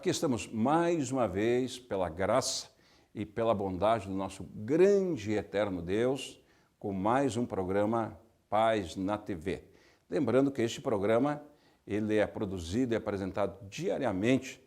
Aqui estamos mais uma vez, pela graça e pela bondade do nosso grande e eterno Deus, com mais um programa Paz na TV. Lembrando que este programa ele é produzido e apresentado diariamente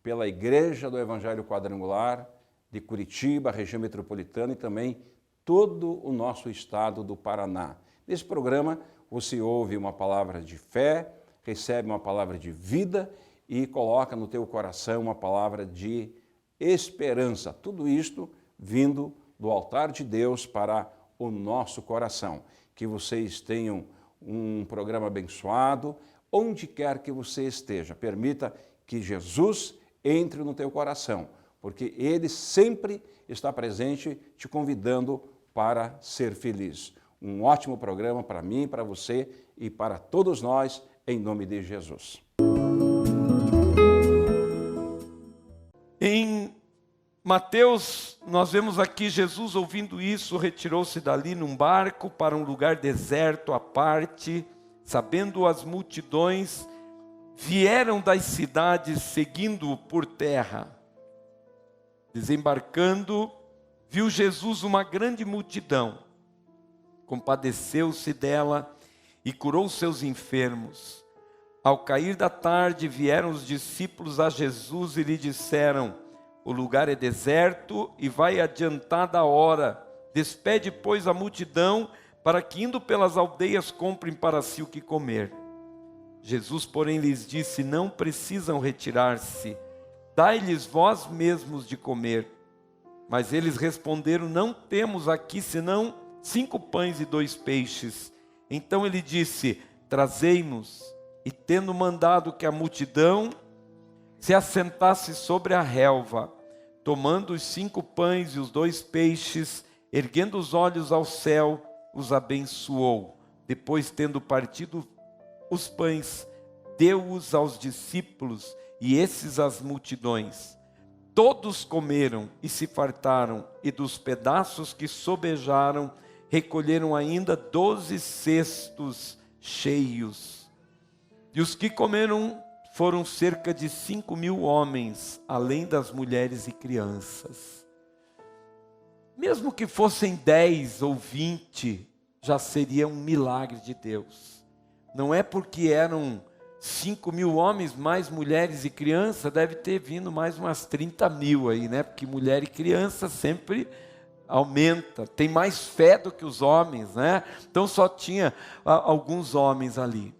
pela Igreja do Evangelho Quadrangular de Curitiba, região metropolitana e também todo o nosso estado do Paraná. Nesse programa você ouve uma palavra de fé, recebe uma palavra de vida e coloca no teu coração uma palavra de esperança. Tudo isto vindo do altar de Deus para o nosso coração. Que vocês tenham um programa abençoado, onde quer que você esteja. Permita que Jesus entre no teu coração, porque Ele sempre está presente, te convidando para ser feliz. Um ótimo programa para mim, para você e para todos nós, em nome de Jesus. Em Mateus, nós vemos aqui Jesus ouvindo isso, retirou-se dali num barco para um lugar deserto à parte, sabendo as multidões, vieram das cidades seguindo-o por terra. Desembarcando, viu Jesus uma grande multidão, compadeceu-se dela e curou seus enfermos. Ao cair da tarde, vieram os discípulos a Jesus e lhe disseram: o lugar é deserto e vai adiantada a hora. Despede, pois, a multidão, para que, indo pelas aldeias, comprem para si o que comer. Jesus, porém, lhes disse: não precisam retirar-se, dai-lhes vós mesmos de comer. Mas eles responderam: não temos aqui senão 5 pães e 2 peixes. Então ele disse: trazei-nos. E tendo mandado que a multidão se assentasse sobre a relva, tomando os 5 pães e os 2 peixes, erguendo os olhos ao céu, os abençoou. Depois, tendo partido os pães, deu-os aos discípulos e esses às multidões. Todos comeram e se fartaram, e dos pedaços que sobejaram, recolheram ainda 12 cestos cheios. E os que comeram foram cerca de 5.000 homens, além das mulheres e crianças. Mesmo que fossem 10 ou 20, já seria um milagre de Deus. Não é porque eram 5.000 homens, mais mulheres e crianças, deve ter vindo mais umas 30.000 aí, né? Porque mulher e criança sempre aumenta, tem mais fé do que os homens, né? Então só tinha alguns homens ali.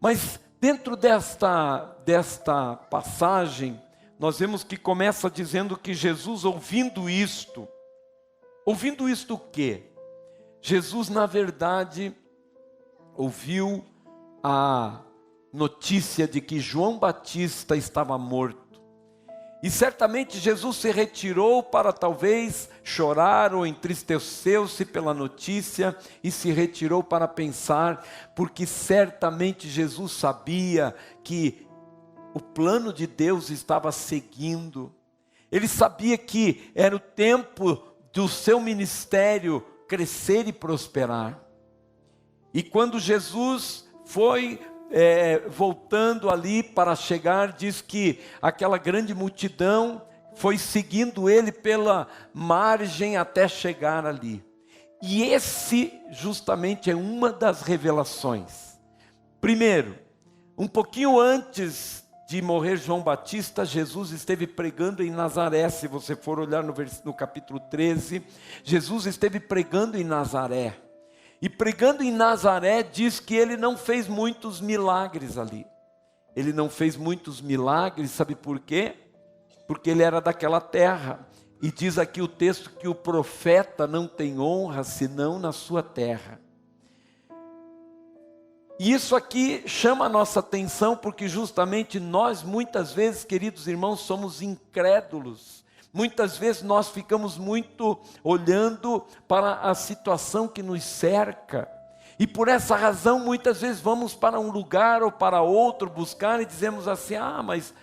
Mas dentro desta passagem, nós vemos que começa dizendo que Jesus, ouvindo isto o quê? Jesus, na verdade, ouviu a notícia de que João Batista estava morto. E certamente Jesus se retirou para talvez chorar ou entristeceu-se pela notícia e se retirou para pensar, porque certamente Jesus sabia que o plano de Deus estava seguindo. Ele sabia que era o tempo do seu ministério crescer e prosperar. E quando Jesus foi voltando ali para chegar, diz que aquela grande multidão foi seguindo ele pela margem até chegar ali. E esse justamente é uma das revelações. Primeiro, um pouquinho antes de morrer João Batista, Jesus esteve pregando em Nazaré. Se você for olhar no capítulo 13, Jesus esteve pregando em Nazaré. E pregando em Nazaré, diz que ele não fez muitos milagres ali. Ele não fez muitos milagres, sabe por quê? Porque ele era daquela terra. E diz aqui o texto que o profeta não tem honra senão na sua terra. E isso aqui chama a nossa atenção porque justamente nós muitas vezes, queridos irmãos, somos incrédulos. Muitas vezes nós ficamos muito olhando para a situação que nos cerca. E por essa razão muitas vezes vamos para um lugar ou para outro buscar e dizemos assim: mas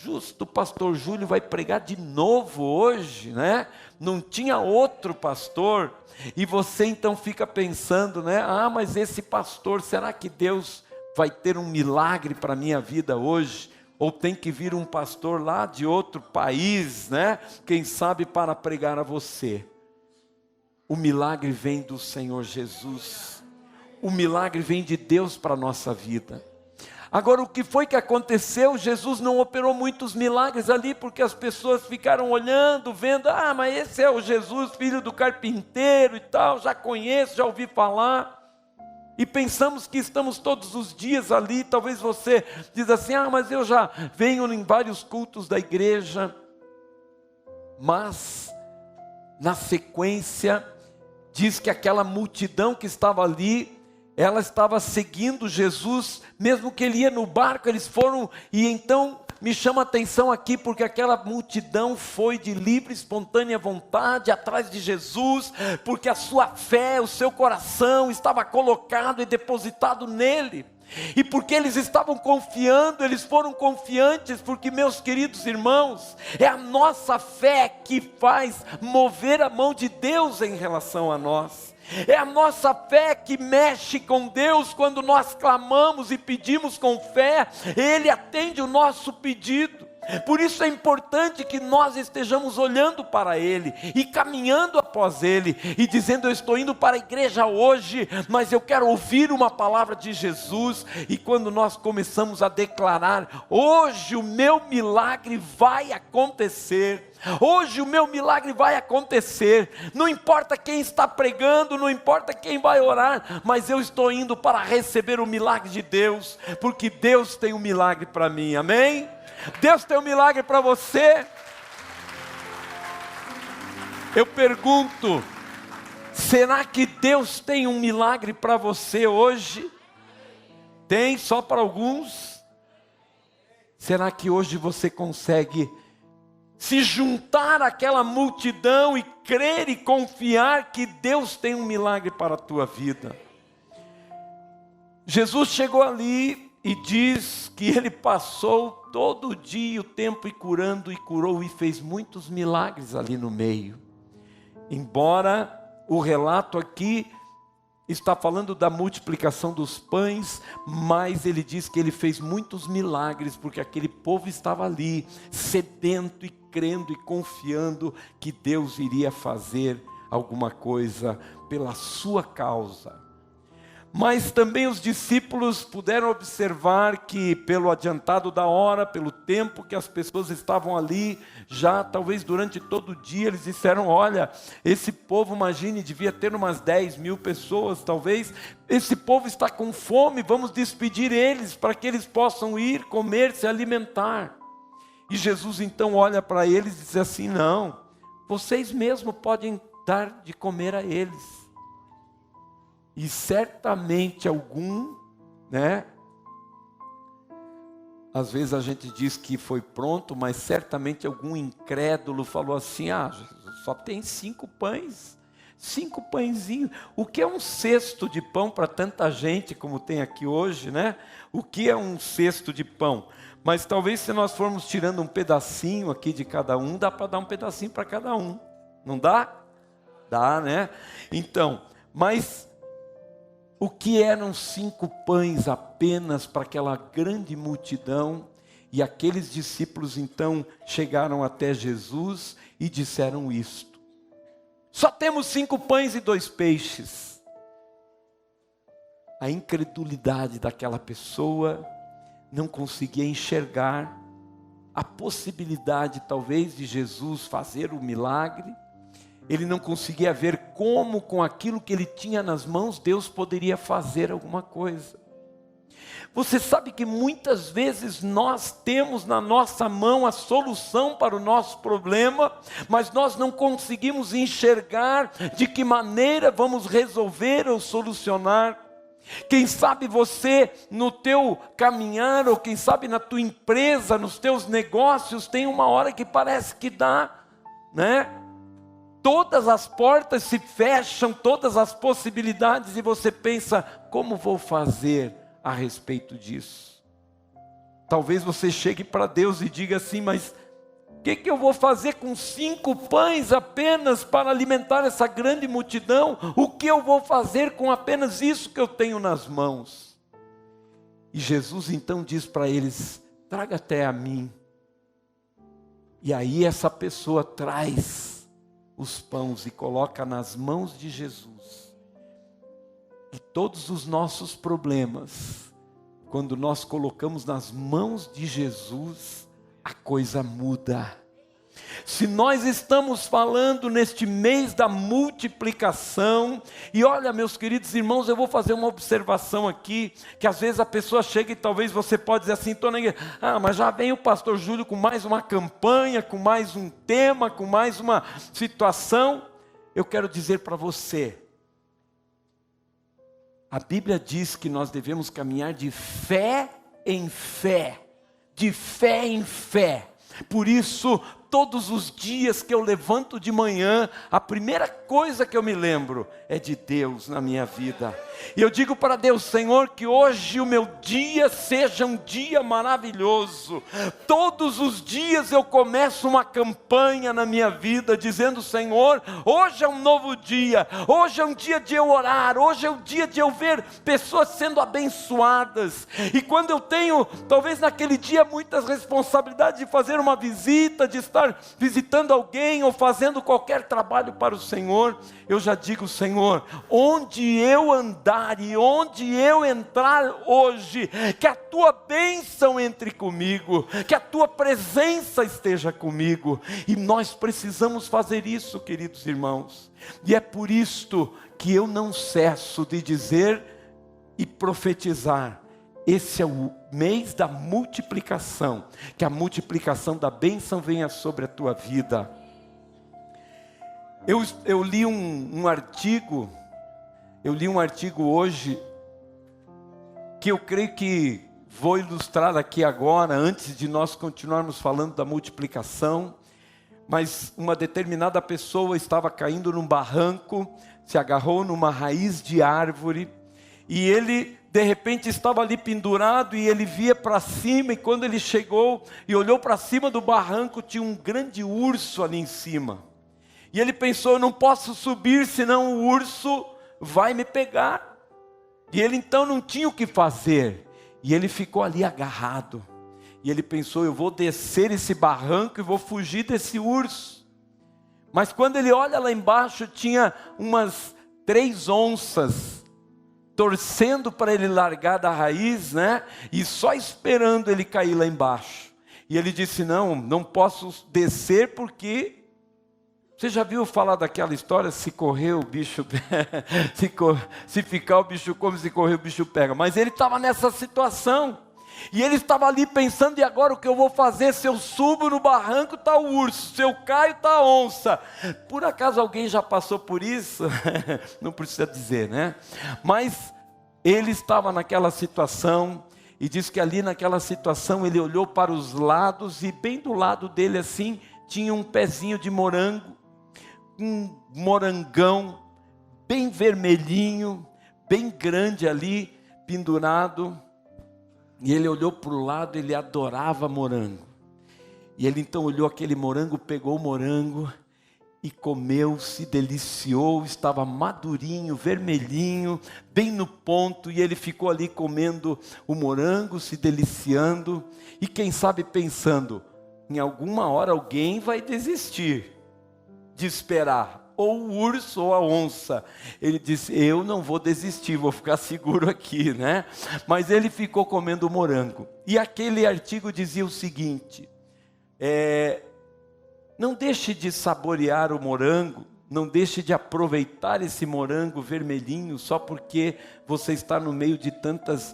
justo o pastor Júlio vai pregar de novo hoje, né? Não tinha outro pastor. E você então fica pensando, né? Mas esse pastor, será que Deus vai ter um milagre para a minha vida hoje? ou tem que vir um pastor lá de outro país, né? Quem sabe para pregar a você. O milagre vem do Senhor Jesus. O milagre vem de Deus para a nossa vida. Agora, o que foi que aconteceu? Jesus não operou muitos milagres ali, porque as pessoas ficaram olhando, vendo, mas esse é o Jesus, filho do carpinteiro e tal, já conheço, já ouvi falar. E pensamos que estamos todos os dias ali. Talvez você diz assim, mas eu já venho em vários cultos da igreja. Mas, na sequência, diz que aquela multidão que estava ali, ela estava seguindo Jesus, mesmo que ele ia no barco, eles foram, e então me chama a atenção aqui, porque aquela multidão foi de livre, espontânea vontade, atrás de Jesus, porque a sua fé, o seu coração estava colocado e depositado nele, e porque eles estavam confiando, eles foram confiantes, porque meus queridos irmãos, é a nossa fé que faz mover a mão de Deus em relação a nós. É a nossa fé que mexe com Deus. Quando nós clamamos e pedimos com fé, Ele atende o nosso pedido. Por isso é importante que nós estejamos olhando para Ele e caminhando após Ele e dizendo, eu estou indo para a igreja hoje, mas eu quero ouvir uma palavra de Jesus. E quando nós começamos a declarar, hoje o meu milagre vai acontecer, hoje o meu milagre vai acontecer, não importa quem está pregando, não importa quem vai orar, mas eu estou indo para receber o milagre de Deus, porque Deus tem um milagre para mim, amém? Deus tem um milagre para você. Eu pergunto, será que Deus tem um milagre para você hoje? Tem só para alguns? Será que hoje você consegue se juntar àquela multidão e crer e confiar que Deus tem um milagre para a tua vida? Jesus chegou ali e diz que ele passou todo dia o tempo e curando, e curou e fez muitos milagres ali no meio. Embora o relato aqui está falando da multiplicação dos pães, mas ele diz que ele fez muitos milagres, porque aquele povo estava ali, sedento e crendo e confiando que Deus iria fazer alguma coisa pela sua causa. Mas também os discípulos puderam observar que pelo adiantado da hora, pelo tempo que as pessoas estavam ali, já talvez durante todo o dia, eles disseram, olha, esse povo, imagine, devia ter umas 10.000 pessoas talvez, esse povo está com fome, vamos despedir eles, para que eles possam ir, comer, se alimentar. E Jesus então olha para eles e diz assim, não, vocês mesmos podem dar de comer a eles. E certamente algum, às vezes a gente diz que foi pronto, mas certamente algum incrédulo falou assim, Jesus, só tem 5 pães, 5 pãezinhos. O que é um cesto de pão para tanta gente como tem aqui hoje, né? O que é um cesto de pão? Mas talvez se nós formos tirando um pedacinho aqui de cada um, dá para dar um pedacinho para cada um. Não dá? Dá, né? Então, mas o que eram 5 pães apenas para aquela grande multidão? E aqueles discípulos então chegaram até Jesus e disseram isto: só temos 5 pães e 2 peixes. A incredulidade daquela pessoa não conseguia enxergar a possibilidade talvez de Jesus fazer o milagre. Ele não conseguia ver como com aquilo que ele tinha nas mãos Deus poderia fazer alguma coisa. Você sabe que muitas vezes nós temos na nossa mão a solução para o nosso problema, mas nós não conseguimos enxergar de que maneira vamos resolver ou solucionar. Quem sabe você no teu caminhar, ou quem sabe na tua empresa, nos teus negócios, tem uma hora que parece que dá, todas as portas se fecham, todas as possibilidades, e você pensa, como vou fazer a respeito disso? Talvez você chegue para Deus e diga assim, mas o que eu vou fazer com 5 pães apenas para alimentar essa grande multidão? O que eu vou fazer com apenas isso que eu tenho nas mãos? E Jesus então diz para eles: traga até a mim. E aí essa pessoa traz os pães e coloca nas mãos de Jesus. E todos os nossos problemas, quando nós colocamos nas mãos de Jesus, a coisa muda. Se nós estamos falando neste mês da multiplicação, e olha, meus queridos irmãos, eu vou fazer uma observação aqui, que às vezes a pessoa chega e talvez você pode dizer assim, estou na igreja, mas já vem o pastor Júlio com mais uma campanha, com mais um tema, com mais uma situação. Eu quero dizer para você, a Bíblia diz que nós devemos caminhar de fé em fé, de fé em fé. Por isso, todos os dias que eu levanto de manhã, a primeira coisa que eu me lembro é de Deus na minha vida. E eu digo para Deus, Senhor, que hoje o meu dia seja um dia maravilhoso. Todos os dias eu começo uma campanha na minha vida, dizendo, Senhor, hoje é um novo dia, hoje é um dia de eu orar, hoje é um dia de eu ver pessoas sendo abençoadas. E quando eu tenho, talvez naquele dia, muitas responsabilidades de fazer uma visita, de estar visitando alguém ou fazendo qualquer trabalho para o Senhor, eu já digo, Senhor, onde eu andar e onde eu entrar hoje, que a tua bênção entre comigo, que a tua presença esteja comigo. E nós precisamos fazer isso, queridos irmãos. E é por isto que eu não cesso de dizer e profetizar. Esse é o mês da multiplicação, que a multiplicação da bênção venha sobre a tua vida. Eu li um artigo hoje, que eu creio que vou ilustrar aqui agora, antes de nós continuarmos falando da multiplicação. Mas uma determinada pessoa estava caindo num barranco, se agarrou numa raiz de árvore, e ele de repente estava ali pendurado e ele via para cima, e quando ele chegou e olhou para cima do barranco, tinha um grande urso ali em cima. E ele pensou, eu não posso subir, senão o urso vai me pegar. E ele então não tinha o que fazer, e ele ficou ali agarrado. E ele pensou, eu vou descer esse barranco e vou fugir desse urso. Mas quando ele olha lá embaixo, tinha umas 3 onças, torcendo para ele largar da raiz, né? E só esperando ele cair lá embaixo. E ele disse, não posso descer porque... Você já viu falar daquela história, se correr o bicho pega, se ficar o bicho come, se correr o bicho pega. Mas ele estava nessa situação. E ele estava ali pensando, e agora o que eu vou fazer? Se eu subo no barranco está o urso, se eu caio está a onça. Por acaso alguém já passou por isso? Não precisa dizer, né? Mas ele estava naquela situação, e diz que ali naquela situação ele olhou para os lados, e bem do lado dele assim, tinha um pezinho de morango, um morangão, bem vermelhinho, bem grande ali, pendurado. E ele olhou para o lado, ele adorava morango. E ele então olhou aquele morango, pegou o morango e comeu, se deliciou, estava madurinho, vermelhinho, bem no ponto. E ele ficou ali comendo o morango, se deliciando. E quem sabe pensando, em alguma hora alguém vai desistir de esperar. Ou o urso ou a onça. Ele disse, eu não vou desistir, vou ficar seguro aqui, né? Mas ele ficou comendo o morango. E aquele artigo dizia o seguinte, não deixe de saborear o morango, não deixe de aproveitar esse morango vermelhinho, só porque você está no meio de tantas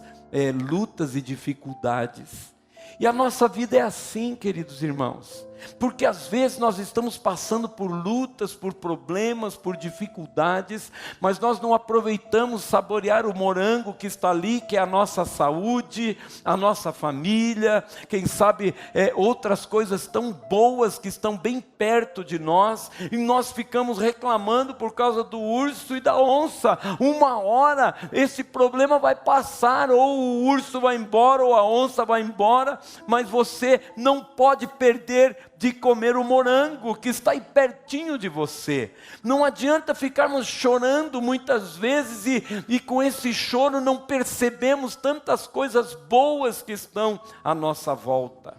lutas e dificuldades. E a nossa vida é assim, queridos irmãos. Porque às vezes nós estamos passando por lutas, por problemas, por dificuldades, mas nós não aproveitamos saborear o morango que está ali, que é a nossa saúde, a nossa família, quem sabe outras coisas tão boas que estão bem perto de nós, e nós ficamos reclamando por causa do urso e da onça. Uma hora esse problema vai passar, ou o urso vai embora, ou a onça vai embora, mas você não pode perder de comer o morango que está aí pertinho de você. Não adianta ficarmos chorando muitas vezes e com esse choro não percebemos tantas coisas boas que estão à nossa volta.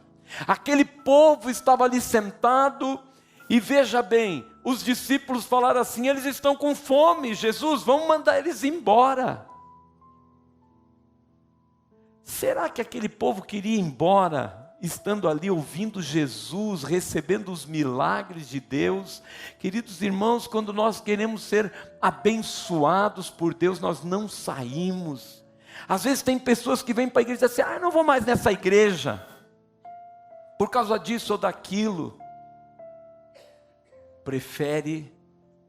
Aquele povo estava ali sentado e veja bem, os discípulos falaram assim: eles estão com fome, Jesus, vamos mandar eles embora. Será que aquele povo queria ir embora, estando ali ouvindo Jesus, recebendo os milagres de Deus? Queridos irmãos, quando nós queremos ser abençoados por Deus, nós não saímos. Às vezes tem pessoas que vêm para a igreja e dizem assim: não vou mais nessa igreja, por causa disso ou daquilo. Prefere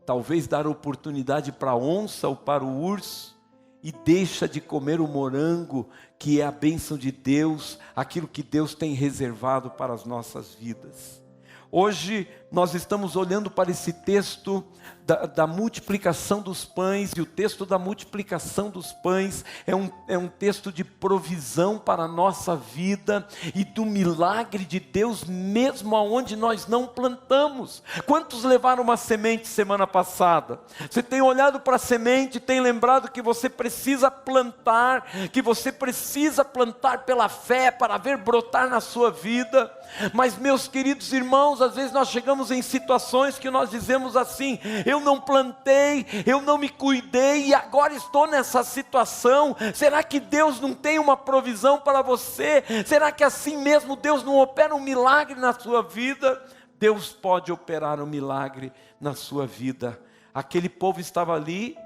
talvez dar oportunidade para a onça ou para o urso, e deixa de comer o morango, que é a bênção de Deus, aquilo que Deus tem reservado para as nossas vidas. Hoje nós estamos olhando para esse texto da multiplicação dos pães, e o texto da multiplicação dos pães é um texto de provisão para a nossa vida, e do milagre de Deus mesmo aonde nós não plantamos. Quantos levaram uma semente semana passada? Você tem olhado para a semente, tem lembrado que você precisa plantar, pela fé para ver brotar na sua vida. Mas meus queridos irmãos, às vezes nós chegamos em situações que nós dizemos assim: eu não plantei, eu não me cuidei e agora estou nessa situação. Será que Deus não tem uma provisão para você? Será que assim mesmo Deus não opera um milagre na sua vida? Deus pode operar um milagre na sua vida. Aquele povo estava ali,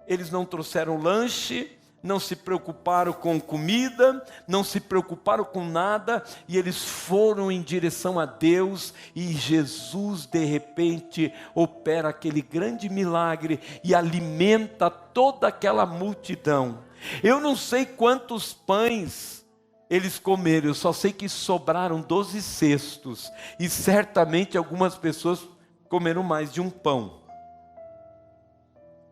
eles não trouxeram lanche, não se preocuparam com comida, não se preocuparam com nada, e eles foram em direção a Deus, e Jesus de repente opera aquele grande milagre e alimenta toda aquela multidão. Eu não sei quantos pães eles comeram, eu só sei que sobraram 12 cestos, e certamente algumas pessoas comeram mais de um pão.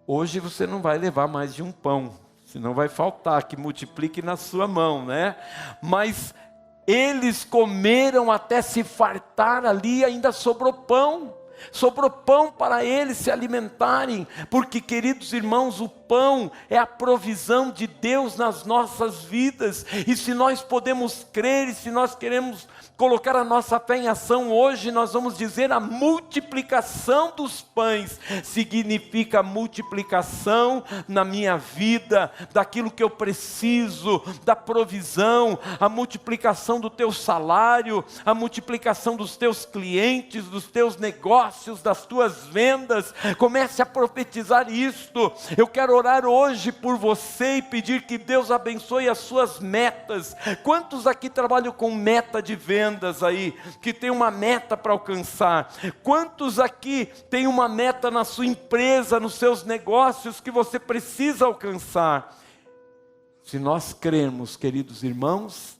Hoje você não vai levar mais de um pão, senão vai faltar, que multiplique na sua mão, né? Mas eles comeram até se fartar ali, ainda sobrou pão para eles se alimentarem, porque, queridos irmãos, o pão é a provisão de Deus nas nossas vidas, e se nós podemos crer, e se nós queremos colocar a nossa fé em ação hoje, nós vamos dizer: a multiplicação dos pães significa multiplicação na minha vida, daquilo que eu preciso, da provisão, a multiplicação do teu salário, a multiplicação dos teus clientes, dos teus negócios, das tuas vendas. Comece a profetizar isto. Eu quero orar hoje por você e pedir que Deus abençoe as suas metas. Quantos aqui trabalham com meta de vendas aí, que tem uma meta para alcançar? Quantos aqui tem uma meta na sua empresa, nos seus negócios, que você precisa alcançar? Se nós crermos, queridos irmãos,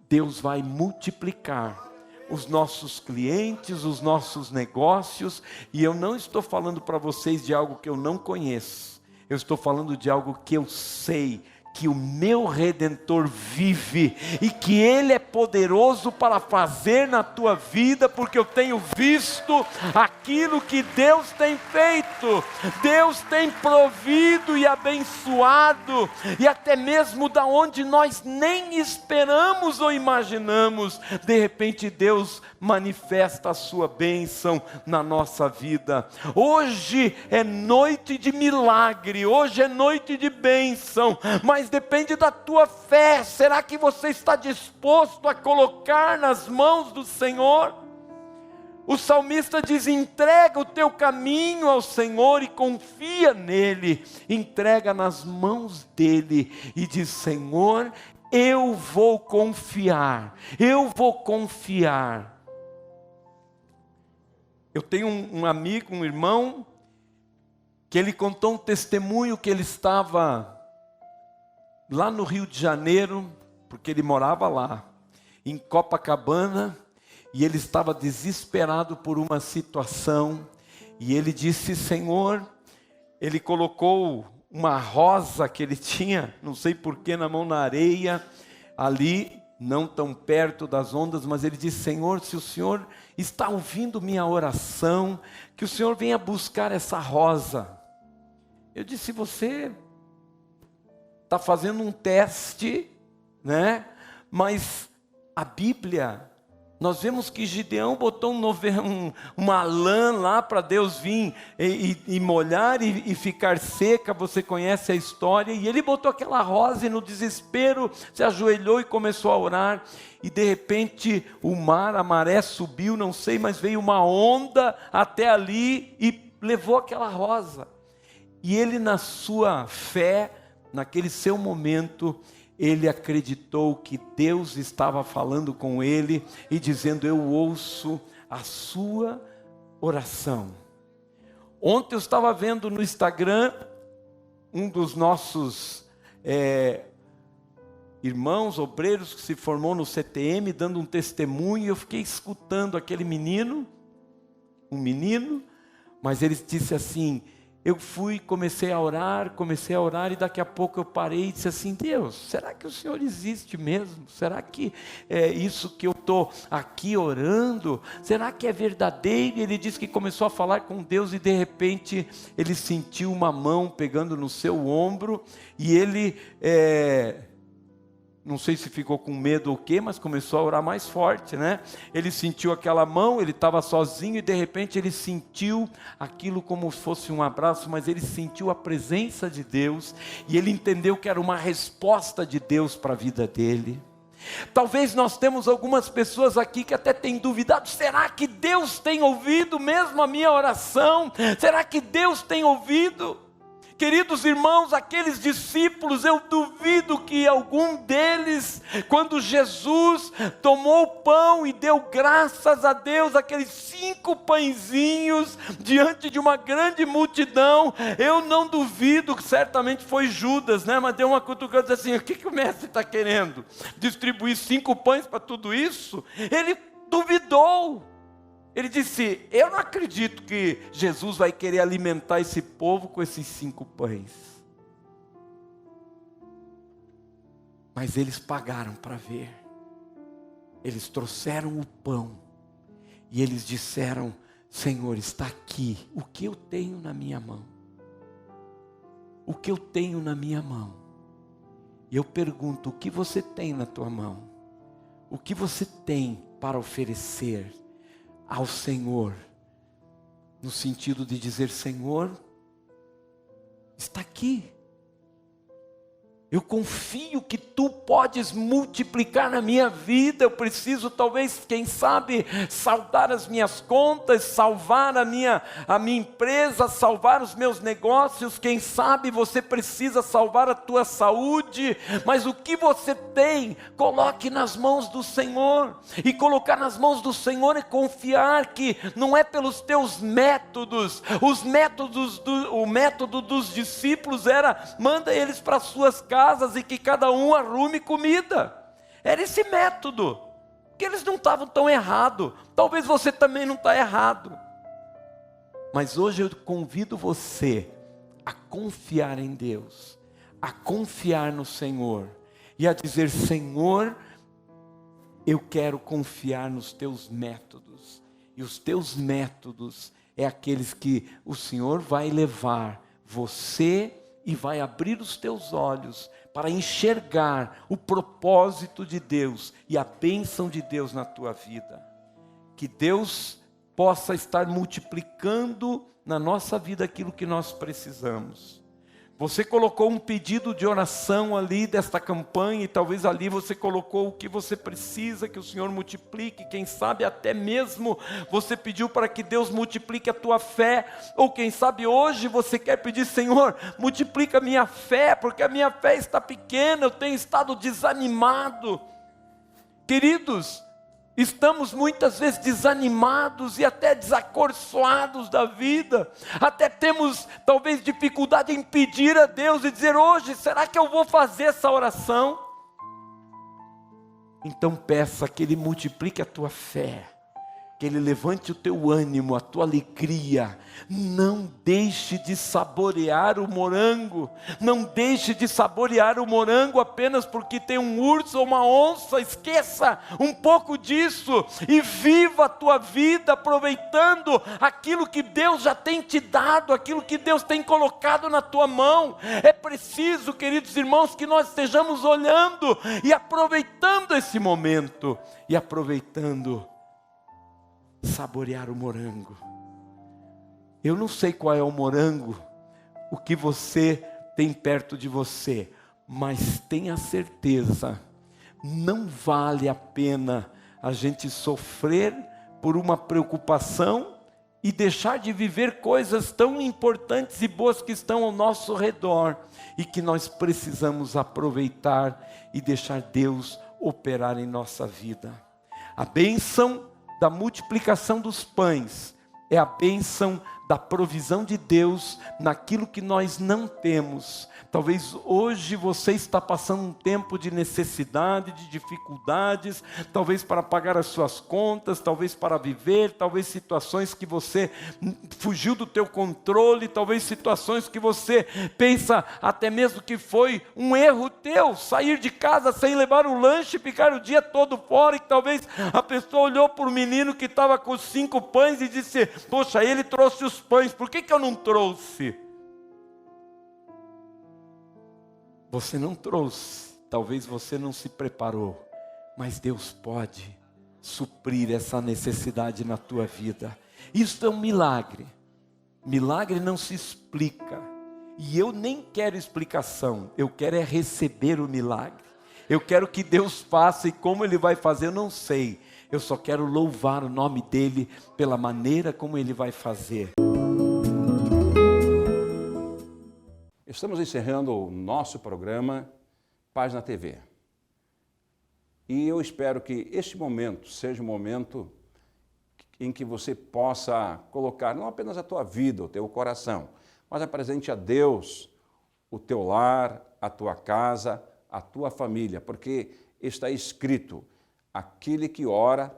Deus vai multiplicar os nossos clientes, os nossos negócios. E eu não estou falando para vocês de algo que eu não conheço, eu estou falando de algo que eu sei, que o meu Redentor vive, e que Ele é poderoso para fazer na tua vida, porque eu tenho visto aquilo que Deus tem feito. Deus tem provido e abençoado, e até mesmo da onde nós nem esperamos ou imaginamos, de repente Deus manifesta a sua bênção na nossa vida. Hoje é noite de milagre, hoje é noite de bênção, mas depende da tua fé. Será que você está disposto a colocar nas mãos do Senhor? O salmista diz: entrega o teu caminho ao Senhor e confia nele. Entrega nas mãos dele e diz: Senhor, eu vou confiar, eu vou confiar. Eu tenho um amigo, um irmão, que ele contou um testemunho que ele estava lá no Rio de Janeiro, porque ele morava lá, em Copacabana, e ele estava desesperado por uma situação, e ele disse: Senhor, ele colocou uma rosa que ele tinha, não sei porquê, na mão na areia, ali, não tão perto das ondas, mas ele disse: Senhor, se o Senhor está ouvindo minha oração, que o Senhor venha buscar essa rosa. Eu disse: você está fazendo um teste, né? Mas a Bíblia, nós vemos que Gideão botou uma lã lá para Deus vir e molhar e ficar seca. Você conhece a história. E ele botou aquela rosa e no desespero se ajoelhou e começou a orar. E de repente o mar, a maré subiu, não sei, mas veio uma onda até ali e levou aquela rosa. E ele, na sua fé, naquele seu momento, ele acreditou que Deus estava falando com ele e dizendo: eu ouço a sua oração. Ontem eu estava vendo no Instagram um dos nossos irmãos, obreiros, que se formou no CTM, dando um testemunho, e eu fiquei escutando aquele menino, mas ele disse assim: eu comecei a orar, e daqui a pouco eu parei e disse assim: Deus, será que o Senhor existe mesmo? Será que é isso que eu estou aqui orando? Será que é verdadeiro? E ele disse que começou a falar com Deus e de repente ele sentiu uma mão pegando no seu ombro e ele... não sei se ficou com medo ou o quê, mas começou a orar mais forte, né? Ele sentiu aquela mão, ele estava sozinho e de repente ele sentiu aquilo como se fosse um abraço, mas ele sentiu a presença de Deus e ele entendeu que era uma resposta de Deus para a vida dele. Talvez nós temos algumas pessoas aqui que até têm duvidado: será que Deus tem ouvido mesmo a minha oração? Será que Deus tem ouvido? Queridos irmãos, aqueles discípulos, eu duvido que algum deles, quando Jesus tomou o pão e deu graças a Deus, aqueles 5 pãezinhos diante de uma grande multidão, eu não duvido que certamente foi Judas, né? Mas deu uma cutucada e disse assim: o que o mestre está querendo? Distribuir 5 pães para tudo isso? Ele duvidou. Ele disse: eu não acredito que Jesus vai querer alimentar esse povo com esses 5 pães. Mas eles pagaram para ver. Eles trouxeram o pão. E eles disseram: Senhor, está aqui o que eu tenho na minha mão. O que eu tenho na minha mão. E eu pergunto: o que você tem na tua mão? O que você tem para oferecer ao Senhor, no sentido de dizer: Senhor, está aqui, eu confio que Tu podes multiplicar na minha vida. Eu preciso talvez, quem sabe, saldar as minhas contas, salvar a minha empresa, salvar os meus negócios. Quem sabe você precisa salvar a tua saúde, mas o que você tem, coloque nas mãos do Senhor. E colocar nas mãos do Senhor é confiar que não é pelos teus métodos. O método dos discípulos era: manda eles para suas casas e que cada um arrume comida. Era esse método, que eles não estavam tão errados. Talvez você também não está errado. Mas hoje eu convido você a confiar em Deus, a confiar no Senhor e a dizer: Senhor, eu quero confiar nos teus métodos. E os teus métodos é aqueles que o Senhor vai levar você e vai abrir os teus olhos para enxergar o propósito de Deus e a bênção de Deus na tua vida. Que Deus possa estar multiplicando na nossa vida aquilo que nós precisamos. Você colocou um pedido de oração ali desta campanha, e talvez ali você colocou o que você precisa que o Senhor multiplique. Quem sabe até mesmo você pediu para que Deus multiplique a tua fé, ou quem sabe hoje você quer pedir: Senhor, multiplica a minha fé, porque a minha fé está pequena, eu tenho estado desanimado. Queridos, estamos muitas vezes desanimados e até desacorçoados da vida. Até temos talvez dificuldade em pedir a Deus e dizer: hoje, será que eu vou fazer essa oração? Então peça que Ele multiplique a tua fé. que Ele levante o teu ânimo, a tua alegria. Não deixe de saborear o morango. Não deixe de saborear o morango apenas porque tem um urso ou uma onça. Esqueça um pouco disso e viva a tua vida aproveitando aquilo que Deus já tem te dado, aquilo que Deus tem colocado na tua mão. É preciso, queridos irmãos, que nós estejamos olhando e aproveitando esse momento e aproveitando saborear o morango. Eu não sei qual é o morango, o que você tem perto de você, mas tenha certeza, não vale a pena a gente sofrer por uma preocupação e deixar de viver coisas tão importantes e boas que estão ao nosso redor e que nós precisamos aproveitar e deixar Deus operar em nossa vida. A bênção da multiplicação dos pães é a bênção da provisão de Deus naquilo que nós não temos. Talvez hoje você está passando um tempo de necessidade, de dificuldades, talvez para pagar as suas contas, talvez para viver, talvez situações que você fugiu do teu controle, talvez situações que você pensa até mesmo que foi um erro teu, sair de casa sem levar o lanche, ficar o dia todo fora, e talvez a pessoa olhou para o menino que estava com 5 pães e disse: poxa, ele trouxe os pães, por que eu não trouxe? Você não trouxe, talvez você não se preparou, mas Deus pode suprir essa necessidade na tua vida. Isso é um milagre. Milagre não se explica, e eu nem quero explicação, eu quero é receber o milagre. Eu quero que Deus faça, e como Ele vai fazer eu não sei, eu só quero louvar o nome dEle pela maneira como Ele vai fazer. Estamos encerrando o nosso programa Paz na TV. E eu espero que este momento seja um momento em que você possa colocar não apenas a tua vida, o teu coração, mas apresente a Deus o teu lar, a tua casa, a tua família, porque está escrito: aquele que ora,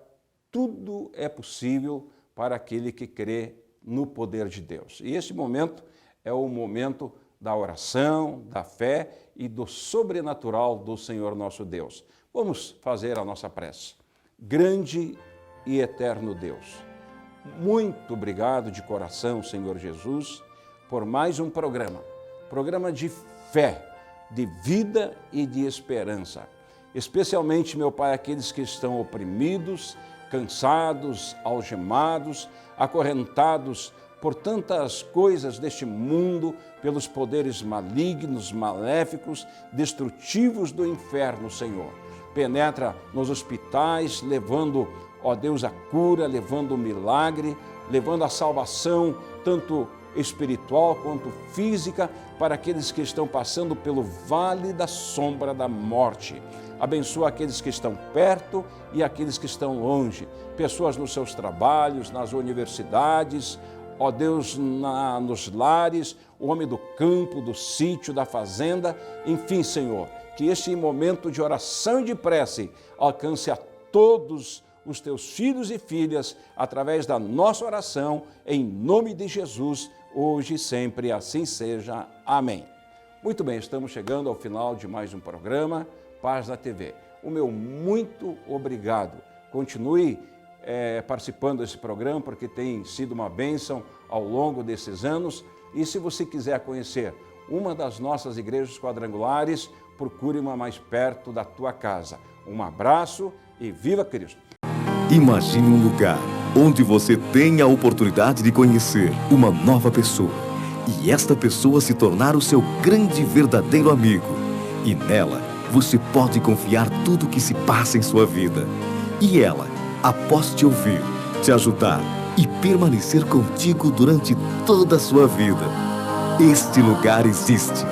tudo é possível para aquele que crê no poder de Deus. E esse momento é o momento da oração, da fé e do sobrenatural do Senhor nosso Deus. Vamos fazer a nossa prece. Grande e eterno Deus, muito obrigado de coração, Senhor Jesus, por mais um programa de fé, de vida e de esperança. Especialmente, meu Pai, aqueles que estão oprimidos, cansados, algemados, acorrentados por tantas coisas deste mundo, pelos poderes malignos, maléficos, destrutivos do inferno, Senhor. Penetra nos hospitais, levando, ó Deus, a cura, levando o milagre, levando a salvação, tanto espiritual quanto física, para aqueles que estão passando pelo vale da sombra da morte. Abençoa aqueles que estão perto e aqueles que estão longe, pessoas nos seus trabalhos, nas universidades, ó Deus, nos lares, o homem do campo, do sítio, da fazenda, enfim, Senhor, que este momento de oração e de prece alcance a todos os teus filhos e filhas através da nossa oração, em nome de Jesus, hoje e sempre, assim seja. Amém. Muito bem, estamos chegando ao final de mais um programa Paz na TV. O meu muito obrigado. Continue participando desse programa, porque tem sido uma bênção ao longo desses anos. E se você quiser conhecer uma das nossas igrejas quadrangulares, procure uma mais perto da tua casa. Um abraço e viva Cristo! Imagine um lugar onde você tem a oportunidade de conhecer uma nova pessoa e esta pessoa se tornar o seu grande e verdadeiro amigo. E nela você pode confiar tudo o que se passa em sua vida. E ela, após te ouvir, te ajudar e permanecer contigo durante toda a sua vida. Este lugar existe.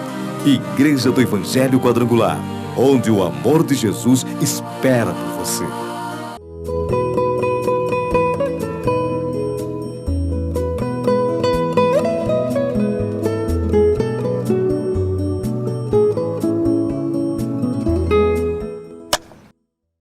Igreja do Evangelho Quadrangular, onde o amor de Jesus espera por você.